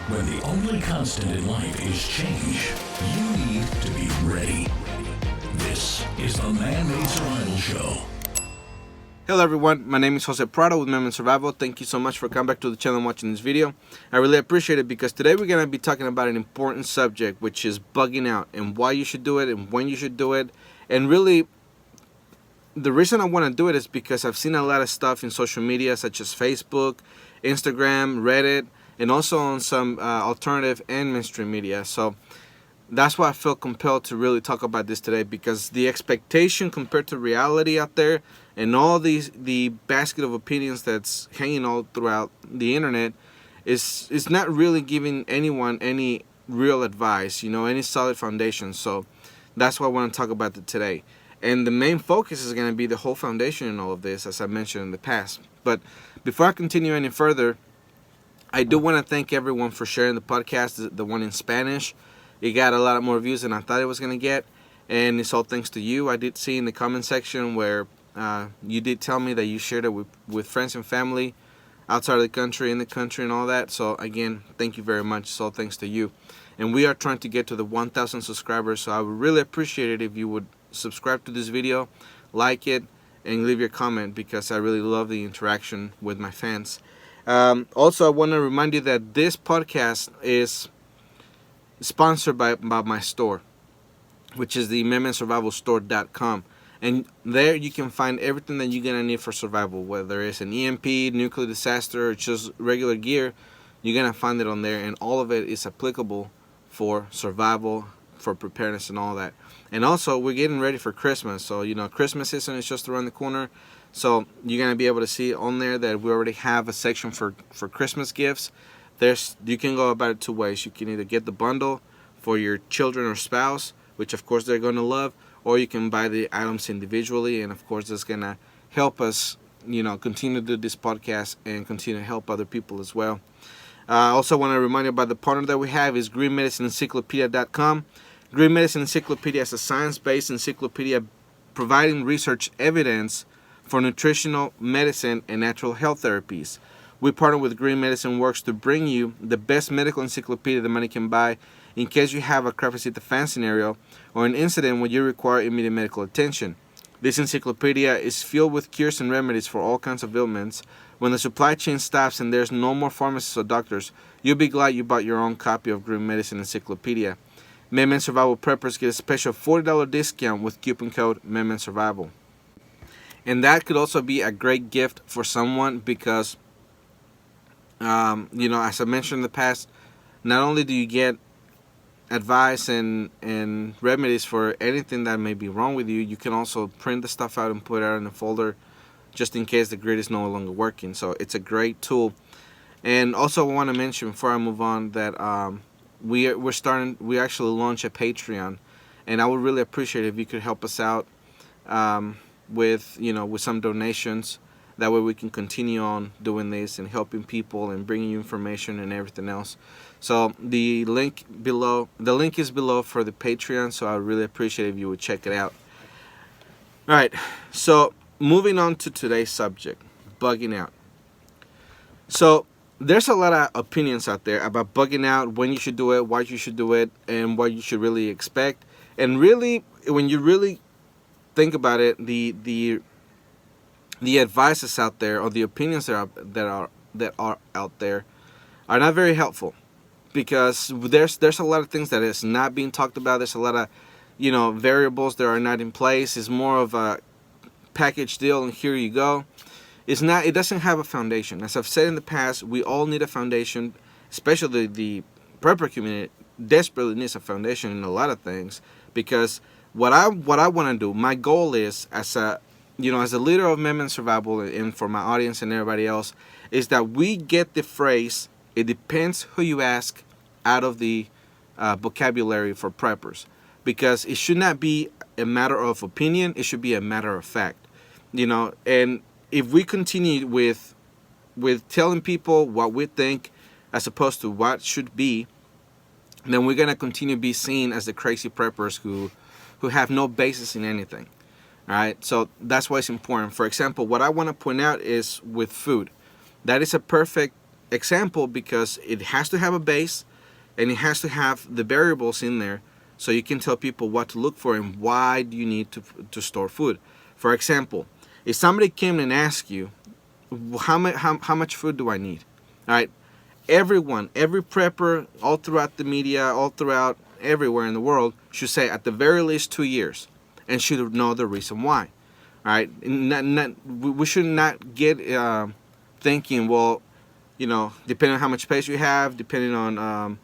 When the only constant in life is change, you need to be ready. This is the Man-Made Survival Show. Hello everyone, my name is Jose Prado with ManMadeSurvival. Thank you so much for coming back to the channel and watching this video. I really appreciate it because today we're going to be talking about an important subject, which is bugging out and why you should do it and when you should do it. And really, the reason I want to do it is because I've seen a lot of stuff in social media such as Facebook, Instagram, Reddit, and also on some alternative and mainstream media. So that's why I feel compelled to really talk about this today, because the expectation compared to reality out there and all the basket of opinions that's hanging all throughout the internet is not really giving anyone any real advice, any solid foundation. So that's why I want to talk about it today. And the main focus is going to be the whole foundation in all of this, as I mentioned in the past. But before I continue any further, I do want to thank everyone for sharing the podcast, the one in Spanish. It got a lot more views than I thought it was going to get, and it's all thanks to you. I did see in the comment section where you did tell me that you shared it with friends and family outside of the country, in the country, and all that. So again, thank you very much. It's all thanks to you. And we are trying to get to the 1,000 subscribers, so I would really appreciate it if you would subscribe to this video, like it, and leave your comment, because I really love the interaction with my fans. Also, I want to remind you that this podcast is sponsored by my store, which is the ManMadeSurvivalStore.com. And there you can find everything that you're going to need for survival, whether it's an EMP, nuclear disaster, or just regular gear. You're going to find it on there, and all of it is applicable for survival, for preparedness, and all that. And also, we're getting ready for Christmas. So, Christmas season is just around the corner. So you're going to be able to see on there that we already have a section for Christmas gifts. You can go about it two ways. You can either get the bundle for your children or spouse, which of course they're going to love, or you can buy the items individually, and of course that's going to help us, continue to do this podcast and continue to help other people as well. I also want to remind you about the partner that we have is GreenMedicineEncyclopedia.com. Green Medicine Encyclopedia is a science-based encyclopedia providing research evidence for nutritional medicine and natural health therapies. We partner with Green Medicine Works to bring you the best medical encyclopedia the money can buy in case you have a crisis at the fan scenario or an incident where you require immediate medical attention. This encyclopedia is filled with cures and remedies for all kinds of ailments. When the supply chain stops and there's no more pharmacists or doctors, you'll be glad you bought your own copy of Green Medicine Encyclopedia. Man-Made Survival Preppers get a special $40 discount with coupon code ManMadeSurvival. And that could also be a great gift for someone because, as I mentioned in the past, not only do you get advice and remedies for anything that may be wrong with you, you can also print the stuff out and put it out in a folder just in case the grid is no longer working. So it's a great tool. And also I want to mention before I move on that we actually launched a Patreon, and I would really appreciate it if you could help us out with some donations. That way we can continue on doing this and helping people and bringing you information and everything else. So the link is below for the Patreon, so I would really appreciate if you would check it out. All right, so moving on to today's subject, bugging out. So there's a lot of opinions out there about bugging out, when you should do it, why you should do it, and what you should really expect. And really, when you really think about it, the advices out there, or the opinions that are out there, are not very helpful, because there's a lot of things that is not being talked about. There's a lot of variables that are not in place. It's more of a package deal, and here you go. It doesn't have a foundation. As I've said in the past, we all need a foundation, especially the prepper community desperately needs a foundation in a lot of things, because what I want to do, my goal is, as a leader of ManMadeSurvival, and for my audience and everybody else, is that we get the phrase, "It depends who you ask," out of the vocabulary for preppers, because it should not be a matter of opinion. It should be a matter of fact, and if we continue with telling people what we think as opposed to what should be, then we're going to continue to be seen as the crazy preppers who have no basis in anything. All right, so that's why it's important. For example, what I want to point out is with food. That is a perfect example because it has to have a base and it has to have the variables in there so you can tell people what to look for and why do you need to store food. For example, if somebody came and asked you, how much food do I need? All right, everyone, every prepper, all throughout the media, all throughout everywhere in the world should say at the very least 2 years and should know the reason why. All right, we should not get thinking, well, depending on how much space you have, depending on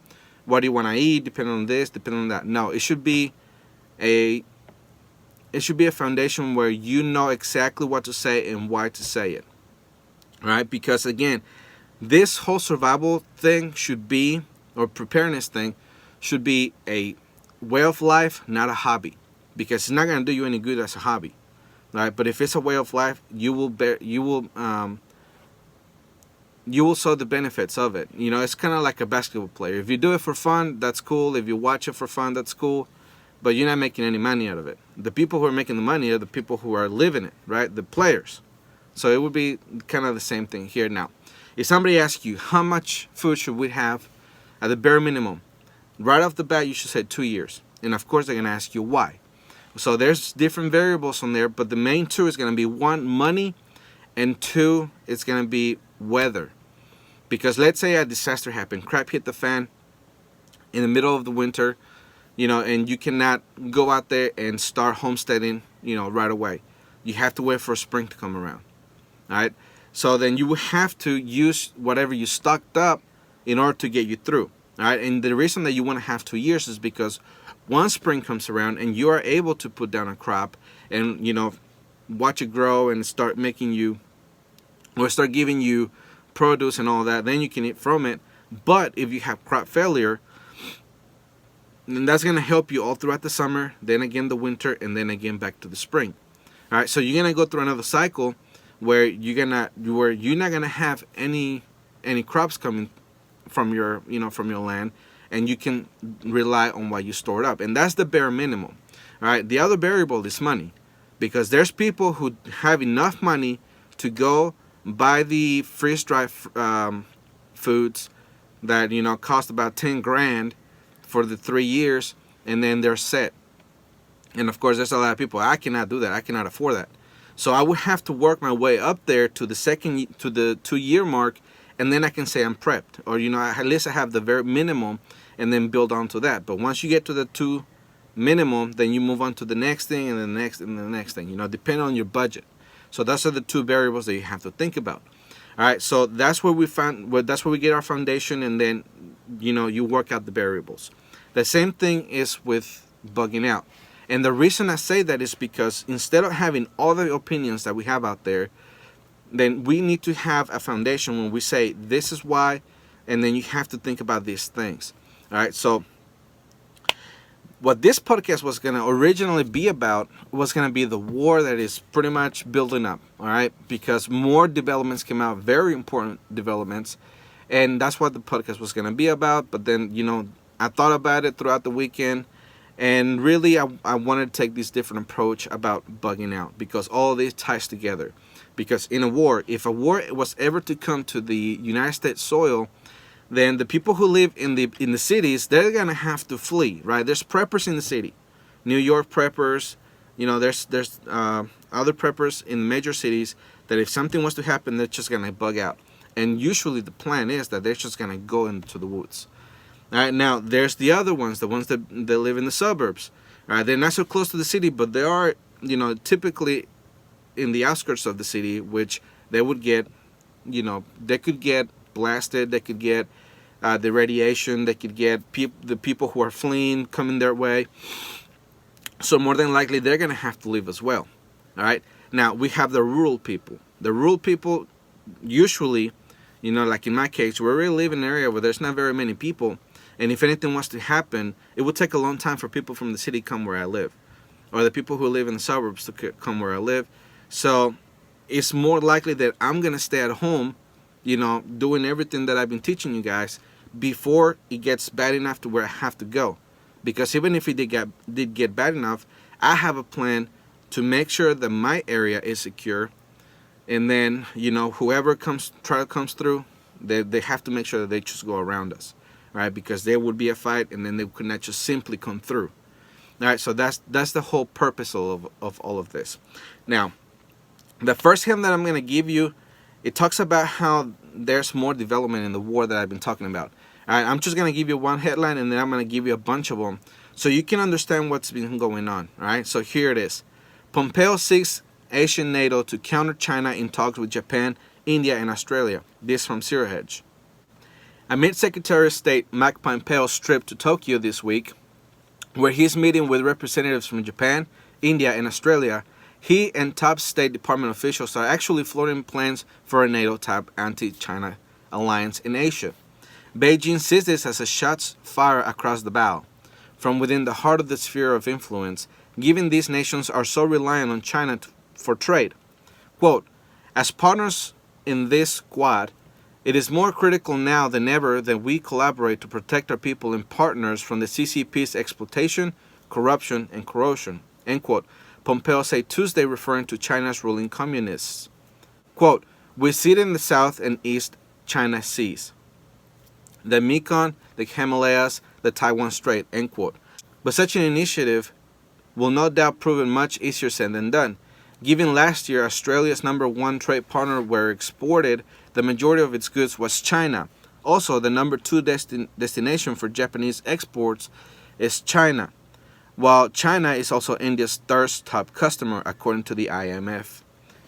what do you want to eat, depending on this, depending on that. No, it should be a foundation where you know exactly what to say and why to say it. All right, because again, this whole survival thing should be, or preparedness thing, should be a way of life, not a hobby, because it's not going to do you any good as a hobby. Right, but if it's a way of life, you will saw the benefits of it. It's kind of like a basketball player. If you do it for fun, that's cool. If you watch it for fun, that's cool. But you're not making any money out of it. The people who are making the money are the people who are living it, right? The players. So it would be kind of the same thing here now. If somebody asks you, how much food should we have at the bare minimum? Right off the bat, you should say 2 years. And of course, they're going to ask you why. So there's different variables on there, but the main two is going to be 1, money, and 2, it's going to be weather. Because let's say a disaster happened, crap hit the fan in the middle of the winter, and you cannot go out there and start homesteading, right away. You have to wait for spring to come around. All right? So then you will have to use whatever you stocked up in order to get you through. All right? And the reason that you want to have 2 years is because once spring comes around and you are able to put down a crop and, watch it grow and start giving you produce and all that, then you can eat from it. But if you have crop failure, then that's going to help you all throughout the summer, then again the winter, and then again back to the spring. All right, so you're going to go through another cycle where you're not going to have any crops coming from your land, and you can rely on what you stored up. And that's the bare minimum. All right, the other variable is money, because there's people who have enough money to go buy the freeze-dried foods that cost about 10 grand for the 3 years, and then they're set. And of course, there's a lot of people, I cannot do that, I cannot afford that. So I would have to work my way up there to the 2-year mark, and then I can say I'm prepped, or at least I have the very minimum, and then build on to that. But once you get to the 2 minimum, then you move on to the next thing, and the next, and the next thing. Depending on your budget. So those are the 2 variables that you have to think about. All right, so that's where we get our foundation, and then you work out the variables. The same thing is with bugging out. And the reason I say that is because instead of having all the opinions that we have out there, then we need to have a foundation when we say this is why, and then you have to think about these things. All right, so what this podcast was going to originally be about was going to be the war that is pretty much building up, all right? Because more developments came out, very important developments, and that's what the podcast was going to be about. But then, I thought about it throughout the weekend, and really I wanted to take this different approach about bugging out, because all this ties together. Because in a war, if a war was ever to come to the United States soil, then the people who live in the cities, they're gonna have to flee, right? There's preppers in the city, New York preppers. There's other preppers in major cities that if something was to happen, they're just gonna bug out. And usually the plan is that they're just gonna go into the woods. All right, now there's the other ones, the ones that live in the suburbs. All right, they're not so close to the city, but they are, typically in the outskirts of the city, which they would get, they could get blasted, they could get the radiation, they could get the people who are fleeing coming their way. So more than likely, they're going to have to leave as well. All right. Now, we have the rural people. The rural people, usually, like in my case, we really live in an area where there's not very many people. And if anything was to happen, it would take a long time for people from the city to come where I live, or the people who live in the suburbs to come where I live. So it's more likely that I'm going to stay at home, doing everything that I've been teaching you guys before it gets bad enough to where I have to go. Because even if it did get bad enough, I have a plan to make sure that my area is secure. And then, whoever comes through, They have to make sure that they just go around us, right? Because there would be a fight, and then they could not just simply come through. All right, so that's the whole purpose of all of this. Now, the first hint that I'm going to give you, it talks about how there's more development in the war that I've been talking about. All right, I'm just going to give you one headline, and then I'm going to give you a bunch of them so you can understand what's been going on. All right, so here it is. Pompeo seeks Asian NATO to counter China in talks with Japan, India, and Australia. This from Zero Hedge. Amid Secretary of State Mike Pompeo's trip to Tokyo this week, where he's meeting with representatives from Japan, India, and Australia, he and top State Department officials are actually floating plans for a NATO-type anti-China alliance in Asia. Beijing sees this as a shots fired across the bow, from within the heart of the sphere of influence, given these nations are so reliant on China for trade. Quote, as partners in this quad, it is more critical now than ever that we collaborate to protect our people and partners from the CCP's exploitation, corruption, and corrosion. End quote. Pompeo said Tuesday, referring to China's ruling communists. Quote, we see it in the South and East China seas, the Mekong, the Himalayas, the Taiwan Strait, end quote. But such an initiative will no doubt prove much easier said than done. Given last year Australia's #1 trade partner where exported the majority of its goods was China. Also, the #2 destination for Japanese exports is China, while China is also India's third top customer according to the IMF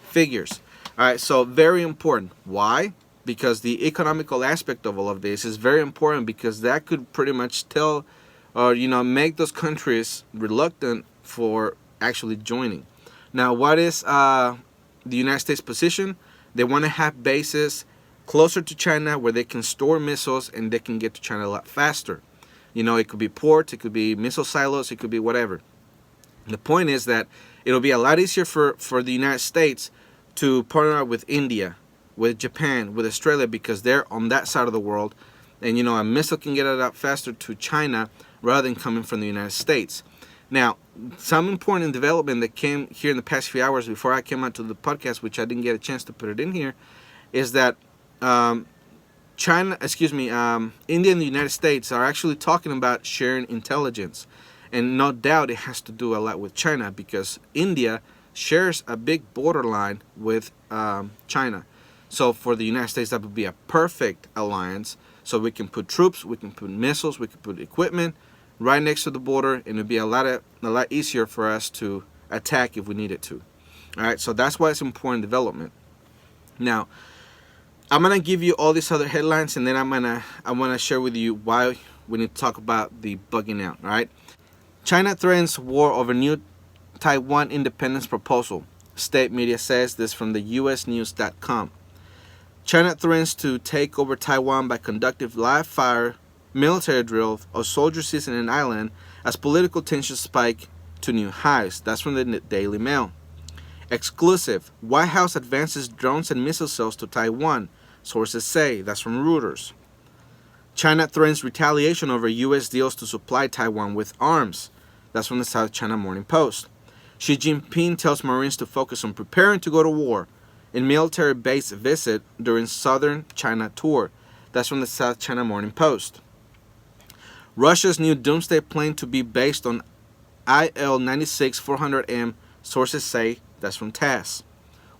figures. All right, so very important. Why? Because the economical aspect of all of this is very important, because that could pretty much tell or make those countries reluctant for actually joining. Now, what is the United States' position? They want to have bases closer to China where they can store missiles and they can get to China a lot faster. It could be ports, it could be missile silos, it could be whatever. The point is that it'll be a lot easier for the United States to partner up with India, with Japan, with Australia, because they're on that side of the world. And, a missile can get it out faster to China rather than coming from the United States. Now, some important development that came here in the past few hours before I came out to the podcast, which I didn't get a chance to put it in here, is that India and the United States are actually talking about sharing intelligence. And no doubt it has to do a lot with China, because India shares a big borderline with China. So for the United States, that would be a perfect alliance. So we can put troops, we can put missiles, we can put equipment right next to the border, and it'd be a lot easier for us to attack if we needed to. All right, so that's why it's important development. Now, I'm gonna give you all these other headlines, and then I wanna share with you why we need to talk about the bugging out. All right, China threatens war over new Taiwan independence proposal. State media says this from the USnews.com. China threatens to take over Taiwan by conducting live-fire military drill of soldiers seizing an island as political tensions spike to new highs. That's from the Daily Mail. Exclusive. White House advances drones and missile cells to Taiwan. Sources say. That's from Reuters. China threatens retaliation over U.S. deals to supply Taiwan with arms. That's from the South China Morning Post. Xi Jinping tells Marines to focus on preparing to go to war in military base visit during southern China tour. That's from the South China Morning Post. Russia's new doomsday plane to be based on IL-96-400M, sources say. That's from TASS.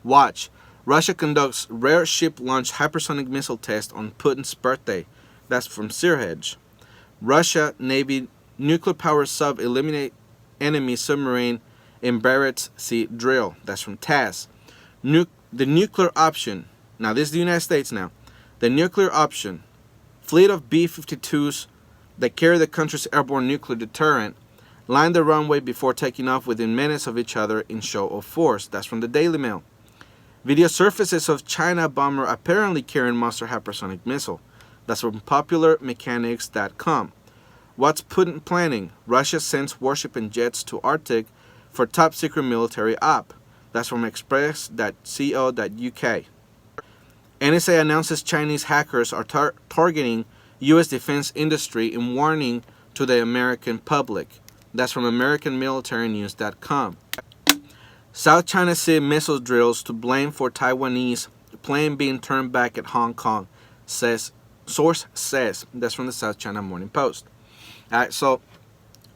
Watch. Russia conducts rare ship-launched hypersonic missile test on Putin's birthday. That's from Zero Hedge. Russia Navy nuclear-powered sub eliminate enemy submarine in Barents Sea drill. That's from TASS. The nuclear option. Now, this is the United States now. The nuclear option. Fleet of B-52s that carry the country's airborne nuclear deterrent line the runway before taking off within minutes of each other in show of force. That's from the Daily Mail. Video surfaces of China bomber apparently carrying monster hypersonic missile. That's from popularmechanics.com. What's Putin planning? Russia sends warship and jets to Arctic for top secret military op. That's from express.co.uk. NSA announces Chinese hackers are targeting U.S. defense industry in warning to the American public. That's from AmericanMilitaryNews.com. South China Sea missile drills to blame for Taiwanese plane being turned back at Hong Kong. Source says. That's from the South China Morning Post. All right, so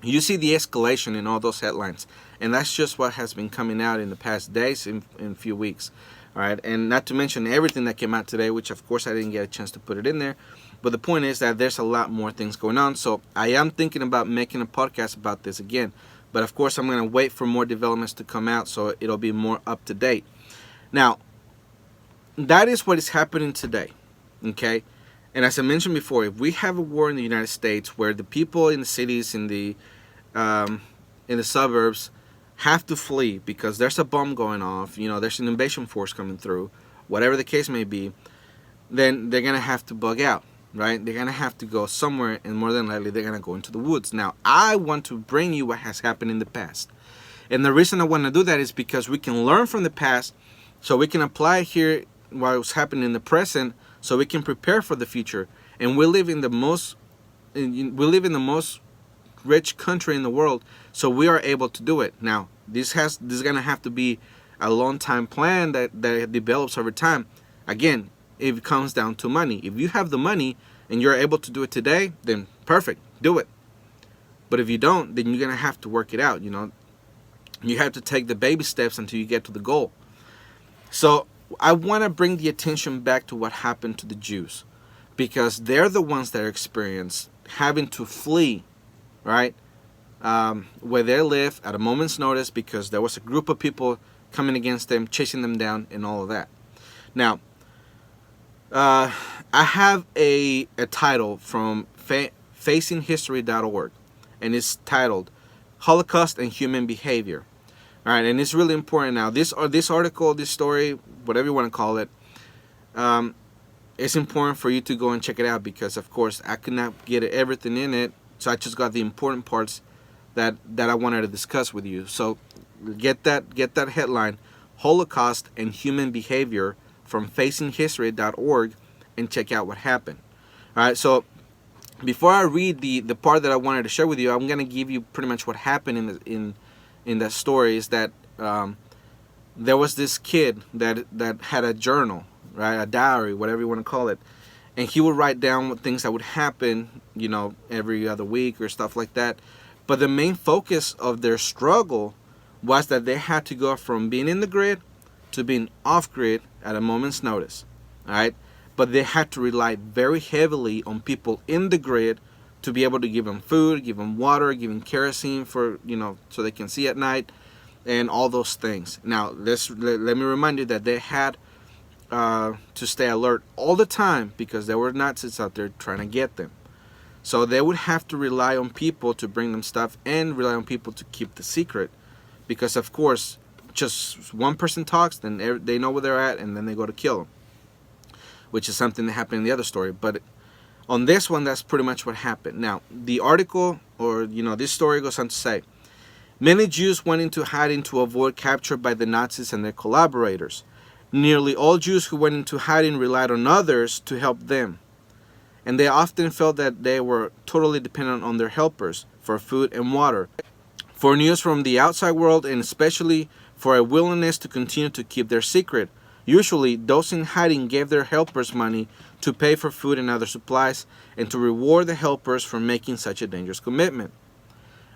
you see the escalation in all those headlines, and that's just what has been coming out in the past days, in a few weeks. All right, and not to mention everything that came out today, which of course I didn't get a chance to put it in there. But the point is that there's a lot more things going on. So I am thinking about making a podcast about this again. But of course, I'm going to wait for more developments to come out so it'll be more up to date. Now, that is what is happening today. Okay? And as I mentioned before, if we have a war in the United States where the people in the cities, in the suburbs, have to flee because there's a bomb going off, there's an invasion force coming through, whatever the case may be, then they're going to have to bug out, right? They're going to have to go somewhere, and more than likely they're going to go into the woods. Now, I want to bring you what has happened in the past. And the reason I want to do that is because we can learn from the past so we can apply here what's happening in the present so we can prepare for the future. And we live in the most rich country in the world, so we are able to do it. Now, this is going to have to be a long time plan that develops over time. Again, it comes down to money. If you have the money and you're able to do it today, then perfect, do it. But if you don't, then you're going to have to work it out. You have to take the baby steps until you get to the goal. So I want to bring the attention back to what happened to the Jews, because they're the ones that are experienced having to flee, right, where they live at a moment's notice because there was a group of people coming against them, chasing them down, and all of that. Now, I have a title from facinghistory.org, and it's titled Holocaust and Human Behavior. All right, and it's really important. Now, this article, this story, whatever you want to call it, it's important for you to go and check it out because, of course, I could not get everything in it, so I just got the important parts that I wanted to discuss with you. So get that headline, Holocaust and Human Behavior, from facinghistory.org, and check out what happened. All right, so before I read the part that I wanted to share with you, I'm going to give you pretty much what happened in that story. Is that there was this kid that had a journal, right, a diary, whatever you want to call it, and he would write down what things that would happen, every other week or stuff like that. But the main focus of their struggle was that they had to go from being in the grid to being off grid at a moment's notice. All right, but they had to rely very heavily on people in the grid to be able to give them food, give them water, give them kerosene for so they can see at night, and all those things. Now let me remind you that they had to stay alert all the time because there were Nazis out there trying to get them. So they would have to rely on people to bring them stuff and rely on people to keep the secret, because of course just one person talks, then they know where they're at, and then they go to kill them, which is something that happened in the other story. But on this one, that's pretty much what happened. Now, the article, or this story goes on to say, many Jews went into hiding to avoid capture by the Nazis and their collaborators. Nearly all Jews who went into hiding relied on others to help them, and they often felt that they were totally dependent on their helpers for food and water, for news from the outside world, and especially for a willingness to continue to keep their secret. Usually, those in hiding gave their helpers money to pay for food and other supplies, and to reward the helpers for making such a dangerous commitment.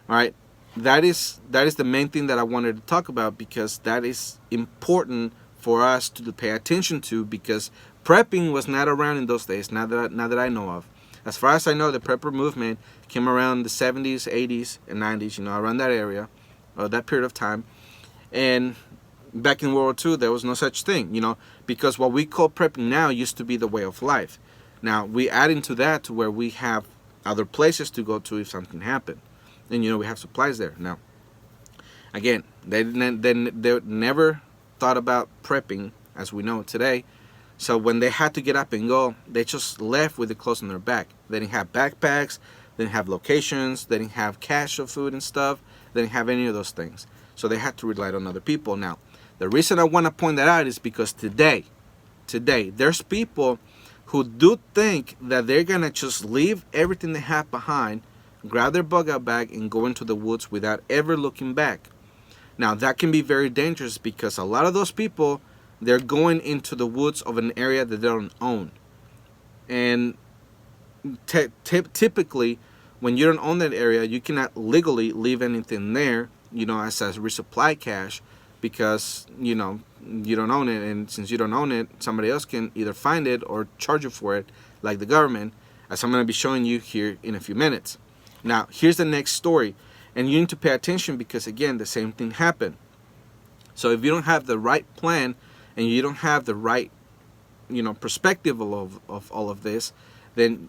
All right, that is the main thing that I wanted to talk about, because that is important for us to pay attention to, because prepping was not around in those days, not that I know of. As far as I know, the prepper movement came around the 70s, 80s, and 90s, around that area, or that period of time. And back in World War II, there was no such thing, because what we call prepping now used to be the way of life. Now, we add into that to where we have other places to go to if something happened. And, we have supplies there. Now, again, they never thought about prepping as we know it today. So when they had to get up and go, they just left with the clothes on their back. They didn't have backpacks, they didn't have locations, they didn't have cache of food and stuff. They didn't have any of those things. So they had to rely on other people. Now, the reason I want to point that out is because today, there's people who do think that they're going to just leave everything they have behind, grab their bug out bag, and go into the woods without ever looking back. Now, that can be very dangerous because a lot of those people, they're going into the woods of an area that they don't own. And typically, when you don't own that area, you cannot legally leave anything there, as a resupply cache, because, you don't own it. And since you don't own it, somebody else can either find it or charge you for it, like the government, as I'm going to be showing you here in a few minutes. Now, here's the next story. And you need to pay attention because, again, the same thing happened. So if you don't have the right plan and you don't have the right, perspective of all of this, then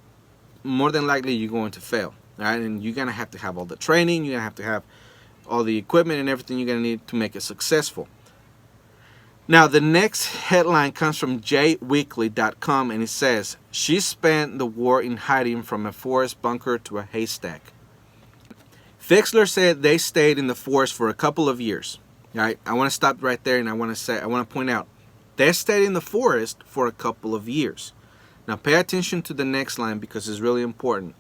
more than likely you're going to fail. Right? And you're going to have all the training. You're going to have all the equipment and everything you're going to need to make it successful. Now, the next headline comes from jweekly.com, and it says, "She spent the war in hiding from a forest bunker to a haystack." Fixler said they stayed in the forest for a couple of years. Right? I want to stop right there, and I want to point out, they stayed in the forest for a couple of years. Now, pay attention to the next line because it's really important.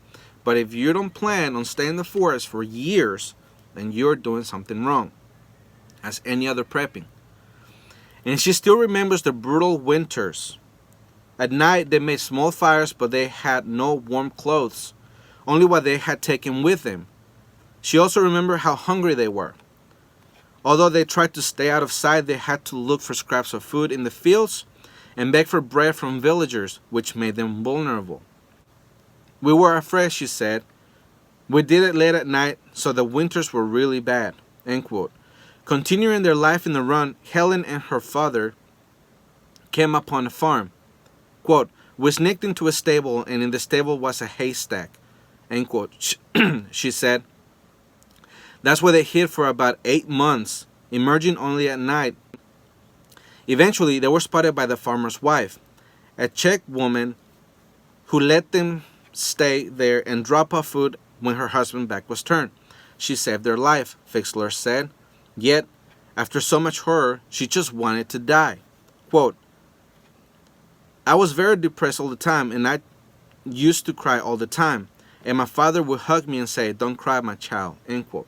But if you don't plan on staying in the forest for years, then you're doing something wrong, as any other prepping. And she still remembers the brutal winters. At night, they made small fires, but they had no warm clothes, only what they had taken with them. She also remembered how hungry they were. Although they tried to stay out of sight, they had to look for scraps of food in the fields and beg for bread from villagers, which made them vulnerable. "We were afraid," she said. "We did it late at night, so the winters were really bad." End quote. Continuing their life in the run, Helen and her father came upon a farm. Quote, "We sneaked into a stable, and in the stable was a haystack." End quote. She said. That's where they hid for about 8 months, emerging only at night. Eventually, they were spotted by the farmer's wife, a Czech woman who let them stay there and drop off food when her husband's back was turned. She saved their life, Fixler said. Yet, after so much horror, she just wanted to die. Quote, "I was very depressed all the time, and I used to cry all the time. And my father would hug me and say, 'Don't cry, my child.'" End quote.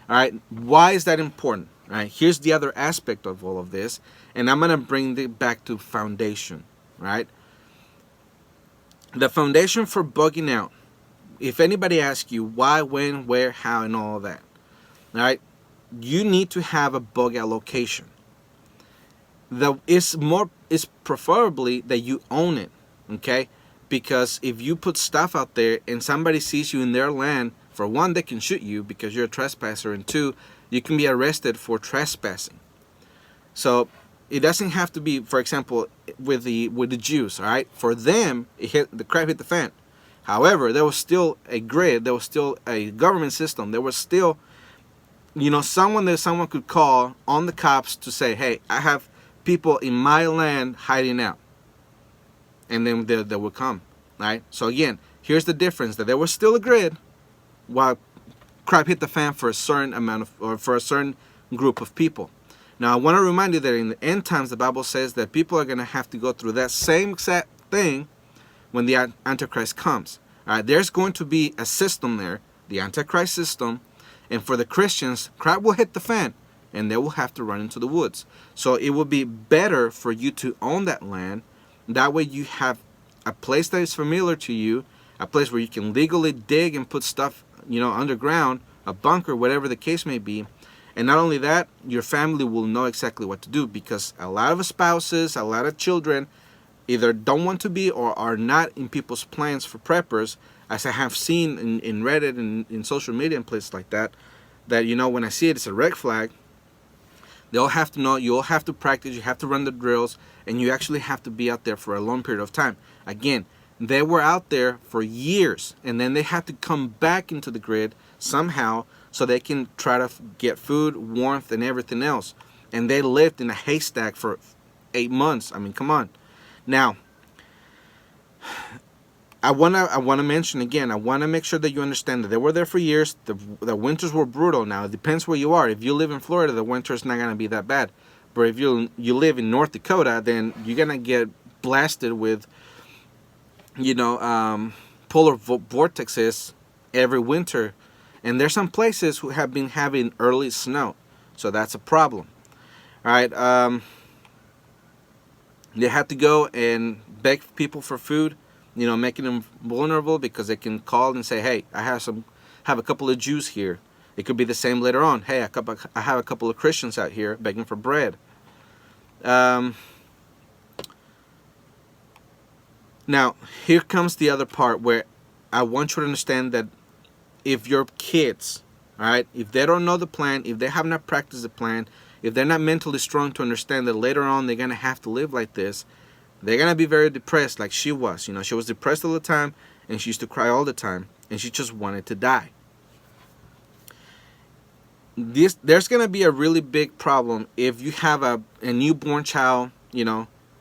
All right, why is that important? All right, here's the other aspect of all of this, and I'm going to bring it back to foundation, right? The foundation for bugging out. If anybody asks you why, when, where, how, and all of that, all right, you need to have a bug out location. It's preferably that you own it, okay? Because if you put stuff out there and somebody sees you in their land, for one, they can shoot you because you're a trespasser, and two, you can be arrested for trespassing. So it doesn't have to be, for example, with the Jews, all right? For them, the crap hit the fan. However, there was still a grid, there was still a government system, there was still, someone that someone could call on the cops to say, "Hey, I have people in my land hiding out," and then they would come, right? So again, here's the difference: that there was still a grid, while crap hit the fan for a certain for a certain group of people. Now, I want to remind you that in the end times, the Bible says that people are going to have to go through that same exact thing when the Antichrist comes. All right, there's going to be a system there, the Antichrist system, and for the Christians, crap will hit the fan, and they will have to run into the woods. So it will be better for you to own that land. That way you have a place that is familiar to you, a place where you can legally dig and put stuff, underground, a bunker, whatever the case may be. And not only that, your family will know exactly what to do, because a lot of spouses, a lot of children either don't want to be or are not in people's plans for preppers, as I have seen in Reddit and in social media and places like that, when I see it, it's a red flag. They all have to know, you all have to practice, you have to run the drills, and you actually have to be out there for a long period of time. Again, they were out there for years, and then they had to come back into the grid somehow so they can try to get food, warmth, and everything else. And they lived in a haystack for 8 months. I mean, come on. Now, I wanna mention again, I want to make sure that you understand that they were there for years. The winters were brutal. Now, it depends where you are. If you live in Florida, the winter's not going to be that bad. But if you live in North Dakota, then you're going to get blasted with, polar vortexes every winter. And there's some places who have been having early snow. So that's a problem. All right. They had to go and beg people for food. making them vulnerable because they can call and say, hey, I have a couple of Jews here. It could be the same later on. Hey, I have a couple of Christians out here begging for bread. Now, here comes the other part where I want you to understand that if your kids, all right, if they don't know the plan, if they have not practiced the plan, if they're not mentally strong to understand that later on they're going to have to live like this, they're going to be very depressed like she was. She was depressed all the time, and she used to cry all the time, and she just wanted to die. There's going to be a really big problem if you have a newborn child,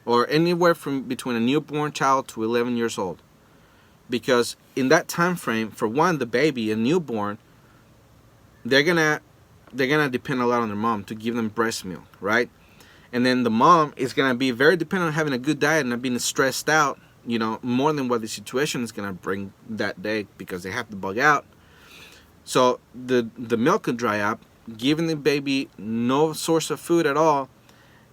or anywhere from between a newborn child to 11 years old. Because in that time frame, for one, the baby, a newborn, they're gonna depend a lot on their mom to give them breast milk, right? And then the mom is gonna be very dependent on having a good diet and not being stressed out, more than what the situation is gonna bring that day, because they have to bug out. So the milk could dry up, giving the baby no source of food at all,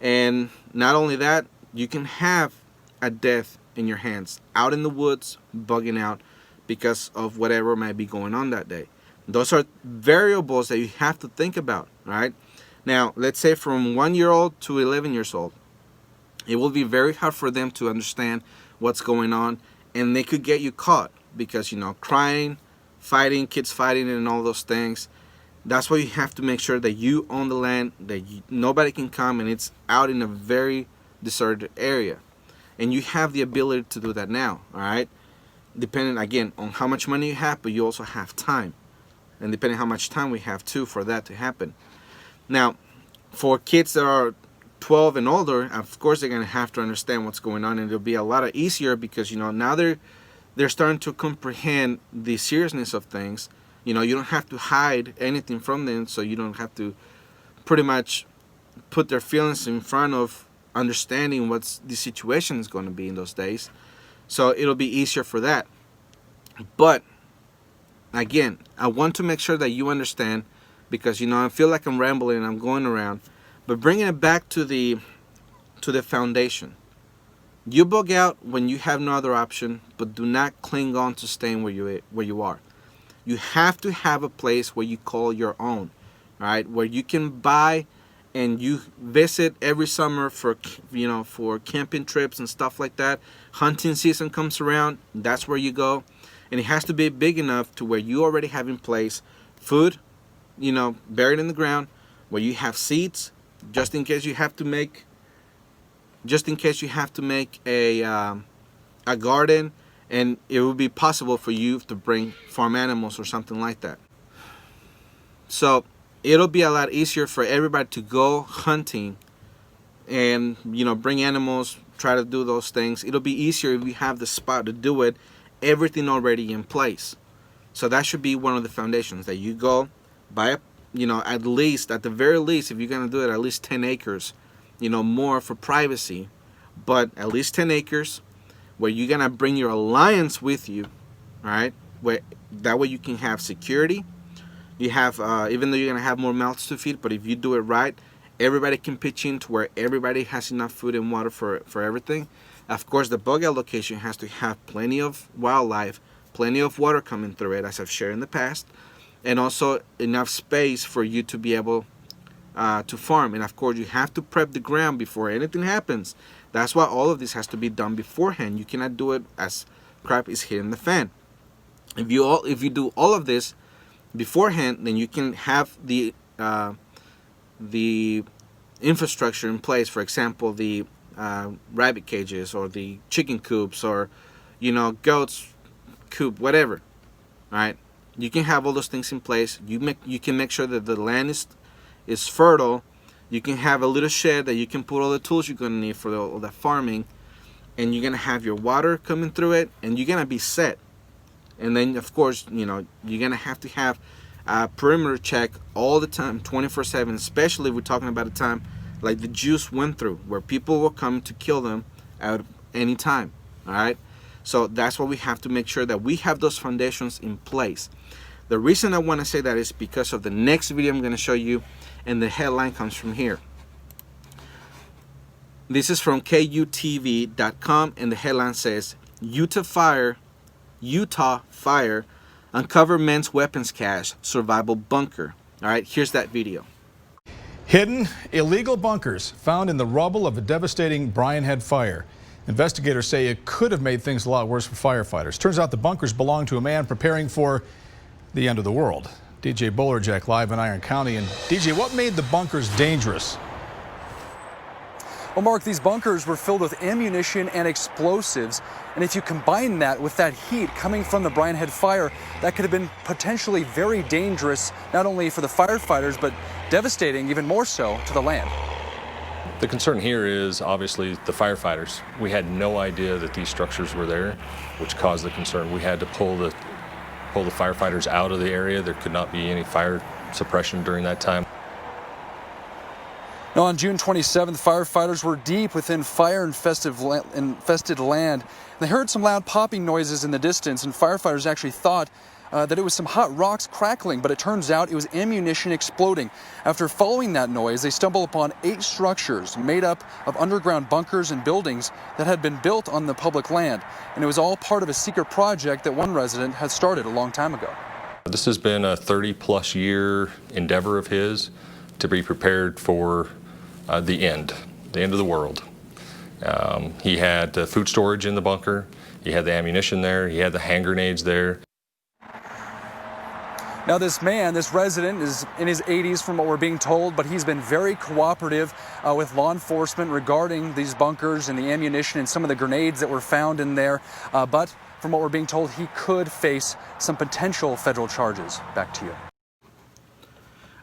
and not only that, you can have a death in your hands, out in the woods, bugging out because of whatever might be going on that day. Those are variables that you have to think about, right? Now, let's say from 1-year-old to 11 years old, it will be very hard for them to understand what's going on, and they could get you caught because, crying, fighting, kids fighting, and all those things. That's why you have to make sure that you own the land, that nobody can come, and it's out in a very deserted area. And you have the ability to do that now, all right? Depending, again, on how much money you have, but you also have time. And depending how much time we have, too, for that to happen. Now, for kids that are 12 and older, of course, they're going to have to understand what's going on. And it'll be a lot easier because, now they're starting to comprehend the seriousness of things. You don't have to hide anything from them, so you don't have to pretty much put their feelings in front of understanding what's the situation is going to be in those days. So it'll be easier for that. But again, I want to make sure that you understand, because I feel like I'm rambling and I'm going around, but bringing it back to the foundation. You bug out when you have no other option, but do not cling on to staying where you are. You have to have a place where you call your own, right? Where you can buy and you visit every summer for camping trips and stuff like that. Hunting season comes around, that's where you go. And it has to be big enough to where you already have in place food, buried in the ground, where you have seeds, just in case you have to make a garden, and it will be possible for you to bring farm animals or something like that. So it'll be a lot easier for everybody to go hunting and, bring animals, try to do those things. It'll be easier if you have the spot to do it, everything already in place. So that should be one of the foundations, that you go buy at the very least, if you're going to do it, at least 10 acres, more for privacy, but at least 10 acres where you're going to bring your alliance with you, all right? That way you can have security. You have, even though you're going to have more mouths to feed, but if you do it right, everybody can pitch in to where everybody has enough food and water for everything. Of course, the bug out location has to have plenty of wildlife, plenty of water coming through it, as I've shared in the past, and also enough space for you to be able to farm. And of course, you have to prep the ground before anything happens. That's why all of this has to be done beforehand. You cannot do it as crap is hitting the fan. If you do all of this beforehand, then you can have the infrastructure in place. For example, the rabbit cages or the chicken coops or goats coop, whatever. All right, you can have all those things in place. You can make sure that the land is fertile. You can have a little shed that you can put all the tools you're going to need for all the farming, and you're going to have your water coming through it, and you're going to be set. And then, of course, you're going to have a perimeter check all the time, 24/7, especially if we're talking about a time like the Jews went through, where people will come to kill them at any time, all right? So that's why we have to make sure that we have those foundations in place. The reason I want to say that is because of the next video I'm going to show you, and the headline comes from here. This is from KUTV.com, and the headline says, Utah fire uncover men's weapons cache survival bunker. All right, here's that video. Hidden illegal bunkers found in the rubble of a devastating Brian Head fire. Investigators say it could have made things a lot worse for firefighters. Turns out the bunkers belong to a man preparing for the end of the world. DJ Bowlerjack live in Iron County. And DJ, what made the bunkers dangerous? Well, Mark, these bunkers were filled with ammunition and explosives. And if you combine that with that heat coming from the Brian Head fire, that could have been potentially very dangerous, not only for the firefighters, but devastating even more so to the land. The concern here is obviously the firefighters. We had no idea that these structures were there, which caused the concern. We had to pull the firefighters out of the area. There could not be any fire suppression during that time. Now, on June 27th, firefighters were deep within fire-infested land. They heard some loud popping noises in the distance, and firefighters actually thought that it was some hot rocks crackling, but it turns out it was ammunition exploding. After following that noise, they stumbled upon 8 structures made up of underground bunkers and buildings that had been built on the public land. And it was all part of a secret project that one resident had started a long time ago. This has been a 30-plus year endeavor of his to be prepared for the end of the world. He had food storage in the bunker, he had the ammunition there, he had the hand grenades there. Now this resident is in his 80s from what we're being told, but he's been very cooperative with law enforcement regarding these bunkers and the ammunition and some of the grenades that were found in there. But from what we're being told, he could face some potential federal charges. Back to you.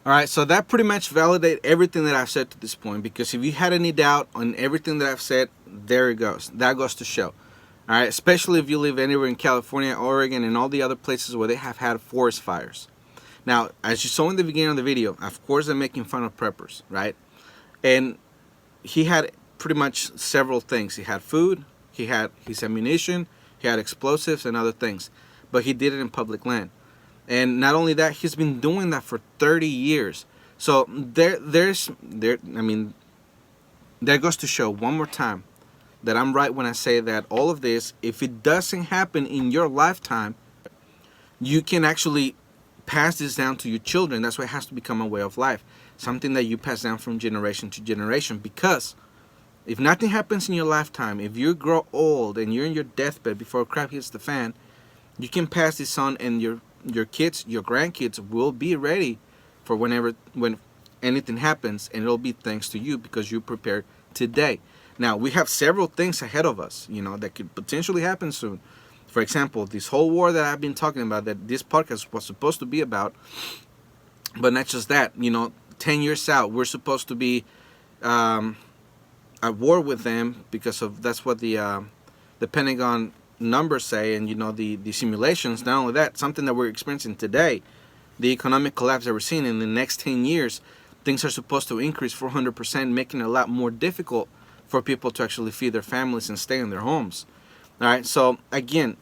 All right, so that pretty much validates everything that I've said to this point, because if you had any doubt on everything that I've said, there it goes. That goes to show. All right, especially if you live anywhere in California, Oregon, and all the other places where they have had forest fires. Now, as you saw in the beginning of the video, of course, I'm making fun of preppers, right? And he had pretty much several things. He had food, he had his ammunition, he had explosives and other things, but he did it in public land. And not only that, he's been doing that for 30 years. So there goes to show one more time that I'm right when I say that all of this, if it doesn't happen in your lifetime, you can actually pass this down to your children. That's why it has to become a way of life, something that you pass down from generation to generation. Because if nothing happens in your lifetime, if you grow old and you're in your deathbed before crap hits the fan, you can pass this on, and your kids, your grandkids will be ready for when anything happens, and it'll be thanks to you because you prepared today. Now, we have several things ahead of us, that could potentially happen soon. For example, this whole war that I've been talking about, that this podcast was supposed to be about, but not just that, 10 years out, we're supposed to be at war with them because of, that's what the Pentagon numbers say, and the simulations. Not only that, something that we're experiencing today, the economic collapse that we're seeing in the next 10 years, things are supposed to increase 400%, making it a lot more difficult for people to actually feed their families and stay in their homes. All right, so again,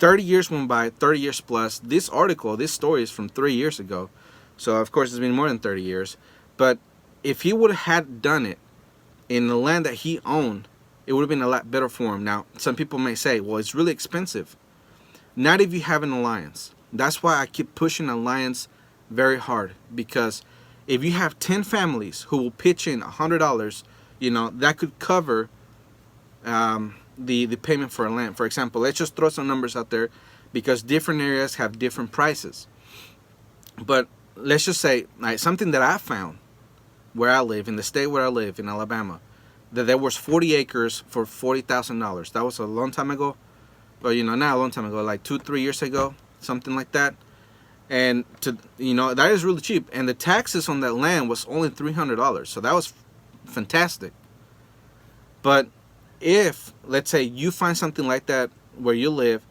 30 years went by, 30 years plus. This story is from 3 years ago, so of course it's been more than 30 years. But if he would have had done it in the land that he owned, it would have been a lot better for him. Now, some people may say, well, it's really expensive. Not if you have an alliance. That's why I keep pushing alliance very hard, because if you have 10 families who will pitch in $100, that could cover the payment for a land. For example, let's just throw some numbers out there, because different areas have different prices. But let's just say, like, something that I found where I live, in the state where I live, in Alabama, that there was 40 acres for $40,000. That was a long time ago. But, not a long time ago, like 2-3 years ago, something like that. And, that is really cheap. And the taxes on that land was only $300. So that was fantastic. But if, let's say, you find something like that where you live,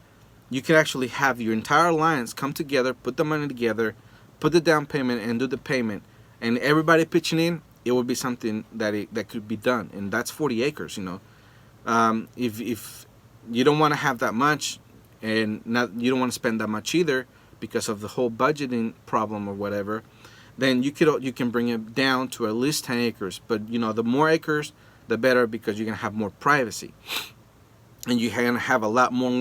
you can actually have your entire alliance come together, put the money together, put the down payment, and do the payment. And everybody pitching in, it would be something that could be done. And that's 40 acres, If you don't want to have that much, and you don't want to spend that much either because of the whole budgeting problem or whatever, then you can bring it down to at least 10 acres. But, the more acres, the better, because you're going to have more privacy. and you're gonna have a lot more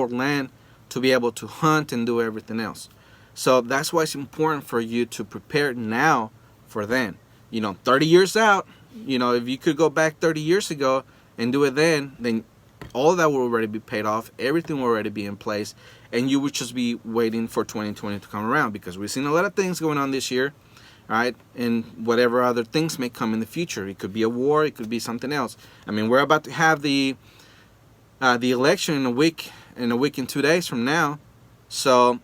land to be able to hunt and do everything else. So that's why it's important for you to prepare now for then. 30 years out, if you could go back 30 years ago and do it then all that will already be paid off, everything will already be in place, and you would just be waiting for 2020 to come around, because we've seen a lot of things going on this year, right? And whatever other things may come in the future. It could be a war, it could be something else. I mean, we're about to have the election in a week and 2 days from now. So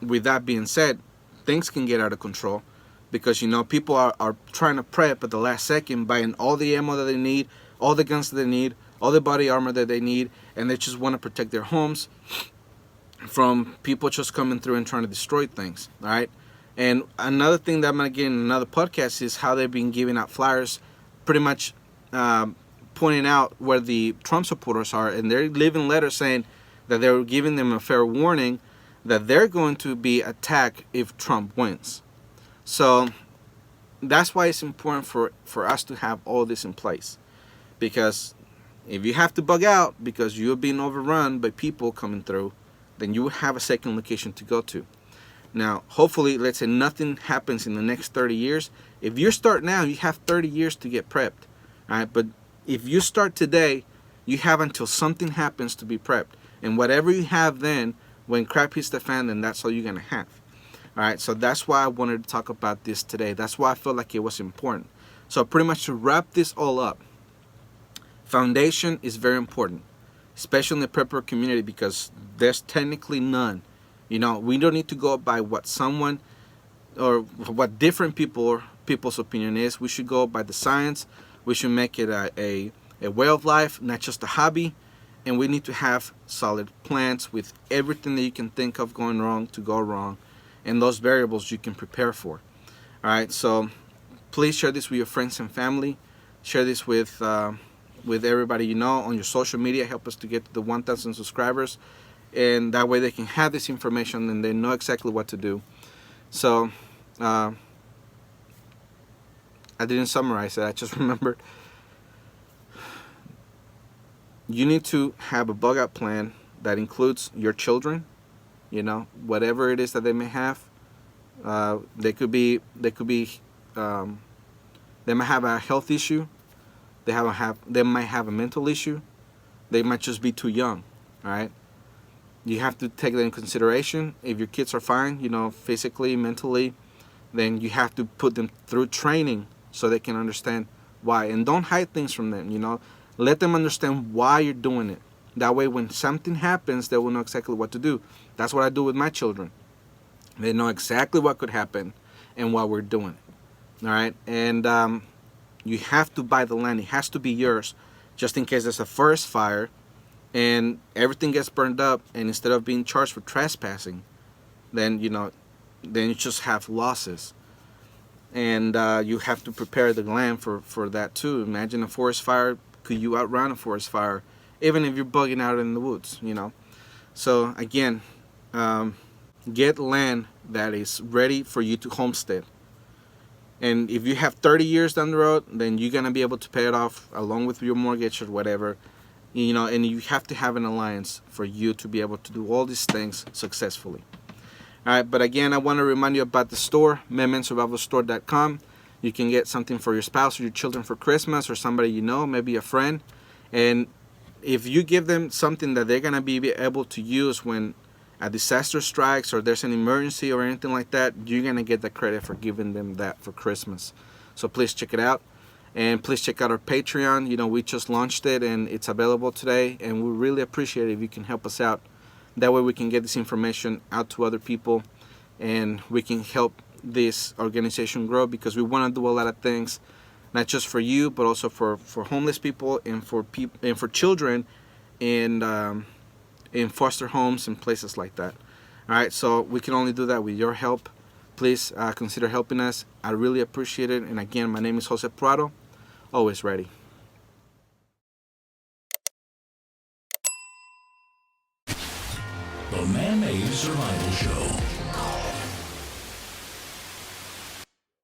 with that being said, things can get out of control, because people are trying to prep at the last second, buying all the ammo that they need, all the guns that they need, all the body armor that they need, and they just want to protect their homes from people just coming through and trying to destroy things. All right. And another thing that I'm going to get in another podcast is how they've been giving out flyers, pretty much pointing out where the Trump supporters are, and they're leaving letters saying that they're giving them a fair warning that they're going to be attacked if Trump wins. So that's why it's important for us to have all this in place, because if you have to bug out because you're being overrun by people coming through, then you will have a second location to go to. Now, hopefully, let's say nothing happens in the next 30 years. If you start now, you have 30 years to get prepped. All right? But if you start today, you have until something happens to be prepped. And whatever you have then, when crap hits the fan, then that's all you're going to have. All right? So that's why I wanted to talk about this today. That's why I felt like it was important. So pretty much to wrap this all up, foundation is very important, especially in the prepper community, because there's technically none. We don't need to go by what someone or what different people's opinion is. We should go by the science. We should make it a way of life, not just a hobby. And we need to have solid plans with everything that you can think of going wrong to go wrong, and those variables you can prepare for. All right, so please share this with your friends and family. Share this with everybody on your social media. Help us to get to the 1,000 subscribers, and that way they can have this information and they know exactly what to do. So I didn't summarize it, I just remembered. You need to have a bug out plan that includes your children, whatever it is that they may have. They might have a health issue. They might have a mental issue. They might just be too young. All right. You have to take that in consideration. If your kids are fine, physically, mentally, then you have to put them through training so they can understand why. And don't hide things from them. Let them understand why you're doing it. That way, when something happens, they will know exactly what to do. That's what I do with my children. They know exactly what could happen and why we're doing it. All right. And you have to buy the land. It has to be yours, just in case there's a forest fire and everything gets burned up, and instead of being charged for trespassing, then you just have losses. And you have to prepare the land for that too. Imagine a forest fire. Could you outrun a forest fire, even if you're bugging out in the woods? So again, get land that is ready for you to homestead. And if you have 30 years down the road, then you're going to be able to pay it off along with your mortgage or whatever. And you have to have an alliance for you to be able to do all these things successfully. All right, but again, I want to remind you about the store, ManMadeSurvivalStore.com. You can get something for your spouse or your children for Christmas, or somebody maybe a friend. And if you give them something that they're going to be able to use when a disaster strikes or there's an emergency or anything like that, you're going to get the credit for giving them that for Christmas. So please check it out. And please check out our Patreon. We just launched it and it's available today. And we really appreciate it if you can help us out. That way we can get this information out to other people and we can help this organization grow, because we want to do a lot of things, not just for you, but also for homeless people and for children in foster homes and places like that. All right, so we can only do that with your help. Please consider helping us. I really appreciate it. And again, my name is Jose Prado, always ready.